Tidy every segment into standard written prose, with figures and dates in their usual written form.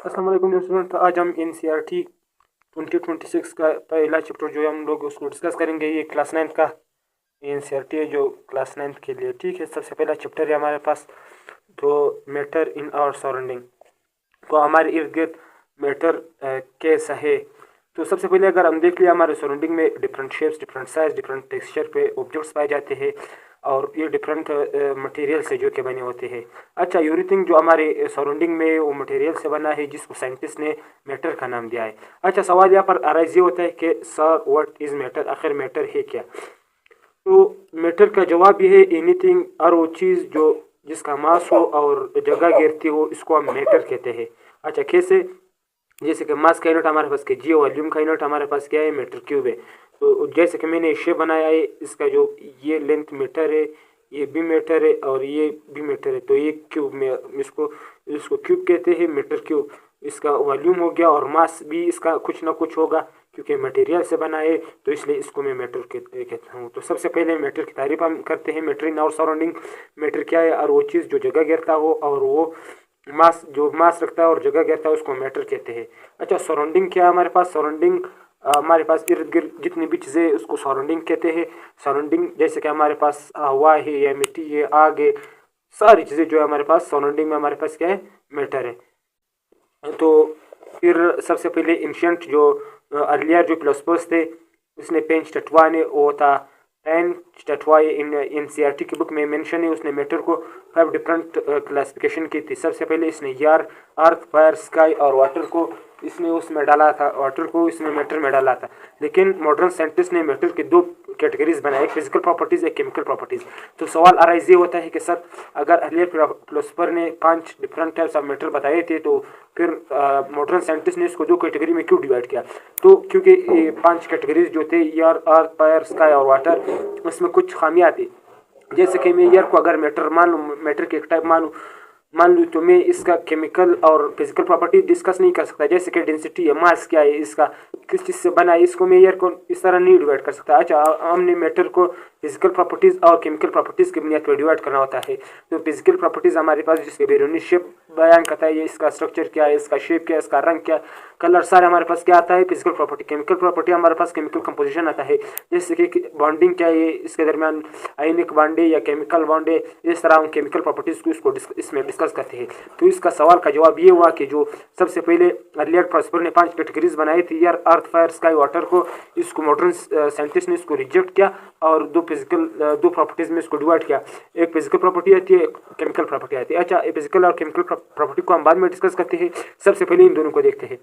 अस्सलाम वालेकुम स्टूडेंट। आज हम एनसीईआरटी 2026 का पहला चैप्टर जो है हम लोग उसको डिस्कस करेंगे। ये क्लास 9 का एनसीईआरटी है जो क्लास 9 के लिए ठीक है। सबसे पहला चैप्टर है हमारे पास तो मैटर इन आवर सराउंडिंग। तो हमारे इर्द गिर्द मैटर कैसा है। तो सबसे पहले अगर हम देख लिया हमारे सराउंडिंग में different shapes, different size, different texture पे ऑब्जेक्ट्स पाए जाते हैं और ये डिफरेंट मटेरियल से जो के बने होते हैं। अच्छा, एवरीथिंग जो हमारे सराउंडिंग में वो मटेरियल से बना है जिसको साइंटिस्ट ने मैटर का नाम दिया है। अच्छा, सवाल यहाँ पर अराइज ये होता है कि सर व्हाट इज मैटर, आखिर मैटर है क्या। तो मैटर का जवाब ये है एनीथिंग, और वो चीज़ जो जिसका मास हो और जगह घेरती हो इसको हम मैटर कहते हैं। अच्छा, कैसे? जैसे कि मास का यूनिट हमारे पास के जी, वॉल्यूम का यूनिट हमारे पास क्या है, मीटर क्यूब है। तो जैसे कि मैंने शेप बनाया है, इसका जो ये लेंथ मीटर है, ये भी मीटर है और ये भी मीटर है, तो ये क्यूब में इसको इसको क्यूब कहते हैं, मीटर क्यूब। इसका वॉल्यूम हो गया और मास भी इसका कुछ ना कुछ होगा क्योंकि मटेरियल से बना है, तो इसलिए इसको मैं मैटर कहता हूँ। तो सबसे पहले मैटर की तारीफ हम करते हैं। Matter in our surrounding, matter क्या है? और वो चीज़ जो जगह घेरता हो और वो मास जो मास रखता है और जगह घेरता है उसको मैटर कहते हैं। अच्छा, सराउंडिंग क्या है हमारे पास? सराउंडिंग हमारे पास इर्द गिर्द जितनी भी चीज़ें उसको सराउंडिंग कहते हैं। सराउंडिंग जैसे कि हमारे पास हवा है या मिट्टी है, आग है, सारी चीज़ें जो है हमारे पास सराउंडिंग में हमारे पास क्या है, मैटर है। तो फिर सबसे पहले एंशियंट जो अर्लियर जो फिलोसफर्स थे, उसने पेन स्टटवा ने वो था पेन स्टटवा इन एनसीईआरटी की बुक में मेंशन है। उसने मैटर को 5 डिफरेंट क्लासिफिकेशन की थी। सबसे पहले इसने यार, अर्थ, फायर, स्काई और वाटर को इसने उसमें डाला था, वाटर को इसने मैटर में डाला था। लेकिन मॉडर्न साइंटिस्ट ने मैटर की 2 कैटेगरीज बनाई, एक फिजिकल प्रॉपर्टीज, एक केमिकल प्रॉपर्टीज। तो सवाल अराइज ये होता है कि सर अगर अर्लियर फिलोसफर ने 5 डिफरेंट टाइप्स ऑफ मैटर बताए थे, तो फिर मॉडर्न साइंटिस्ट ने इसको 2 कैटेगरी में क्यों डिवाइड किया? तो क्योंकि ये 5 कैटेगरीज जो थे एयर, अर्थ, फायर, स्काई और वाटर, उसमें कुछ खामियां थी। जैसे कि मैं एयर को अगर मैटर मान लूँ, मैटर के एक टाइप मान लूँ, तो मैं इसका केमिकल और फिजिकल प्रॉपर्टी डिस्कस नहीं कर सकता। जैसे कि डेंसिटी है, मास क्या है इसका, किस चीज़ से बना है, इसको मैं एयर को इस तरह नहीं डिवाइड कर सकता। अच्छा, हमने मैटर को फिजिकल प्रॉपर्टीज़ और केमिकल प्रॉपर्टीज़ की बुनियाद पर डिवाइड करना होता है। तो फिजिकल प्रॉपर्टीज़ हमारे पास जिसके बैरूनी शेप बयान करता है, ये इसका स्ट्रक्चर क्या है, इसका शेप क्या है, इसका रंग क्या, कलर, सारे हमारे पास क्या आता है, फिजिकल प्रॉपर्टी। केमिकल प्रॉपर्टी हमारे पास केमिकल कंपोजिशन आता है, जैसे कि बॉन्डिंग क्या है, इसके दरमियान आयनिक बॉन्ड है या केमिकल बॉन्ड है। इस तरह हम केमिकल प्रॉपर्टीज़ को इसमें डिस्कस करते हैं। तो इसका सवाल का जवाब ये हुआ कि जो सबसे पहले अर्लियर फिलोसफर ने 5 कैटेगरीज बनाई थी, एयर, अर्थ, फायर, स्काई, वाटर को, इसको मॉडर्न साइंटिस्ट ने इसको रिजेक्ट किया और 2 प्रॉपर्टीज़ में इसको डिवाइड किया। एक फिजिकल प्रॉपर्टी आती है, एक केमिकल प्रॉपर्टी आती है। अच्छा, फिजिकल और केमिकल प्रॉपर्टी को हम बाद में डिस्कस करते हैं, सबसे पहले इन दोनों को देखते हैं।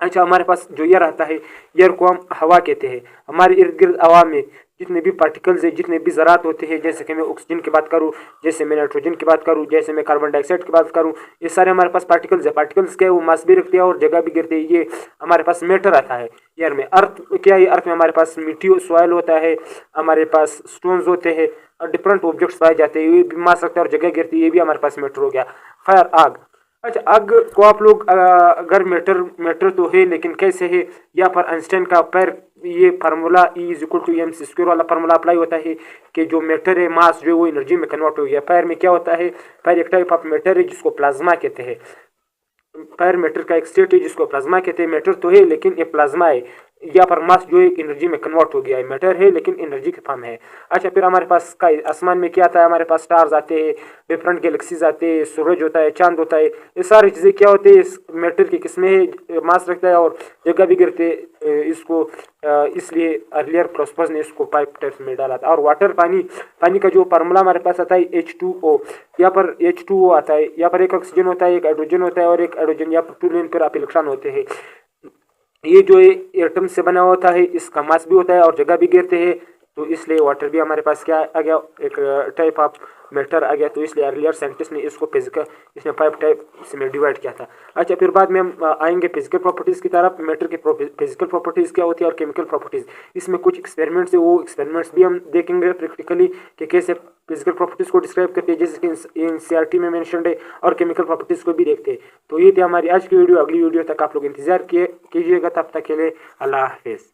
अच्छा, हमारे पास जो एयर आता है, एयर को हम हवा कहते हैं। हमारे इर्द गिर्द हवा में जितने भी पार्टिकल्स है, जितने भी ज़रात होते हैं, जैसे कि मैं ऑक्सीजन की बात करूँ, जैसे मैं नाइट्रोजन की बात करूँ, जैसे मैं कार्बन डाइऑक्साइड की बात करूँ, ये सारे हमारे पास पार्टिकल्स है। पार्टिकल्स क्या है, वो मास भी रखते हैं और जगह भी गिरते हैं। ये हमारे पास मैटर आता है एयर में। अर्थ क्या है? अर्थ में हमारे पास मिट्टी, सॉइल होता है, हमारे पास स्टोन्स होते हैं और डिफरेंट ऑब्जेक्ट्स पाए जाते हैं, ये भी मास रखता है और जगह गिरती है, ये भी हमारे पास मैटर हो गया। फायर, आग। अच्छा, आग को आप लोग अगर मैटर तो है लेकिन कैसे है, यहाँ पर आइंस्टाइन का पैर ये फार्मूला E=mc² वाला फार्मूला अप्लाई होता है कि जो मैटर है, मास जो है वो एनर्जी में कन्वर्ट हो गया। फायर में क्या होता है? फायर एक टाइप ऑफ मैटर है जिसको प्लाज्मा कहते हैं। फायर मैटर का एक स्टेट है जिसको प्लाज्मा कहते हैं। मैटर तो है लेकिन ये प्लाज्मा है, यहाँ पर मास जो है एनर्जी में कन्वर्ट हो गया है। मैटर है लेकिन एनर्जी के फॉर्म है। अच्छा, फिर हमारे पास स्काई, आसमान में क्या आता है? हमारे पास स्टार्स आते हैं, डिफरेंट गैलेक्सीज आते हैं, सूरज होता है, चांद होता है, ये सारी चीज़ें क्या होती है, इस मैटर की किस्में, मास रखता है और जगह भी गिरते इसको, इसलिए अर्लियर फिलोसफर्स ने इसको 5 टाइप्स में डाला था। और वाटर, पानी का जो फार्मूला हमारे पास आता है H2O, यहाँ पर H2O आता है, यहाँ पर एक ऑक्सीजन होता है, एक हाइड्रोजन होता है और एक हाइड्रोजन, यहाँ पर 2 लेन पर आप इलेक्ट्रॉन होते हैं। ये जो है एटम से बना होता है, इसका मास भी होता है और जगह भी घेरते हैं, तो इसलिए वाटर भी हमारे पास क्या आ गया, एक टाइप ऑफ मैटर आ गया। तो इसलिए अर्लियर साइंटिस्ट ने इसको फिजिकल, इसमें 5 टाइप्स में डिवाइड किया था। अच्छा, फिर बाद में हम आएंगे फिजिकल प्रॉपर्टीज़ की तरफ। मैटर की फिजिकल प्रॉपर्टीज़ क्या होती है और केमिकल प्रॉपर्टीज़, इसमें कुछ एक्सपेरिमेंट्स है, वो एक्सपेरिमेंट्स भी हम देखेंगे प्रैक्टिकली कि कैसे फिजिकल प्रॉपर्टीज़ को डिस्क्राइब करते हैं, जैसे कि एनसीईआरटी में मेंशन्ड है, और केमिकल प्रॉपर्टीज़ को भी देखते हैं। तो ये थी हमारी आज की वीडियो। अगली वीडियो तक आप लोग इंतजार कीजिएगा। तब तक के लिए अल्लाह हाफिज़।